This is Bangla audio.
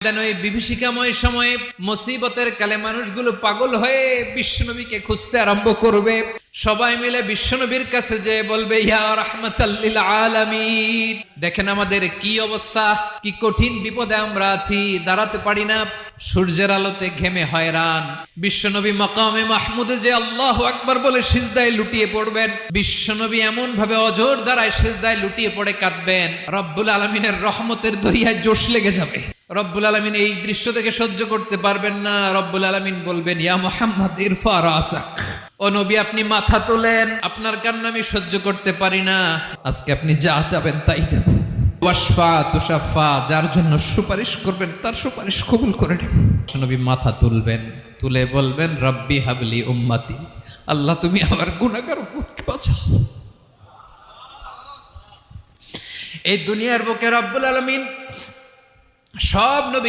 ওই বিভীষিকাময় সময়ে মুসিবতের কালে মানুষগুলো পাগল হয়ে বিশ্বনবীকে খুঁজতে আরম্ভ করবে। সবাই মিলে বিশ্বনবীর কাছে যেয়ে বলবে, ইয়া রাহমাতাল লিল আলামিন, দেখেন আমাদের কি অবস্থা, কি কঠিন বিপদে আমরা আছি, দাঁড়াতে পারি না, সূর্যের আলোতে ঘেমে হয়রান। বিশ্বনবী মাকামে মাহমুদে যে আল্লাহু আকবার বলে সিজদায় লুটিয়ে পড়বেন, বিশ্বনবী এমন ভাবে অজর দ্বারায় সিজদায় লুটিয়ে পড়ে কাঁদবেন, রব্বুল আলামিনের রহমতের দরিয়ায় জোশ লেগে যাবে। রব্বুল আলামিন এই দৃশ্য থেকে সহ্য করতে পারবেন না। রব্বুল আলামিন বলবেন, ইয়া মুহাম্মদ ইরফা রাসাক, ও নবী আপনি মাথা তোলেন, আপনার কান্না আমি সহ্য করতে পারি না, আজকে আপনি যা চাবেন তাই দেব। ওয়াশফা তুশাফা, যার জন্য সুপারিশ করবেন তার সুপারিশ কবুল করে নেব। নবী মাথা তুলবেন, তুলে বলবেন, রব্বি হাবলি উম্মতি, আল্লাহ তুমি আমার গুনাহগার উম্মতকে বাঁচাও। এই দুনিয়ার বুকে রব্বুল আলামিন সব নবী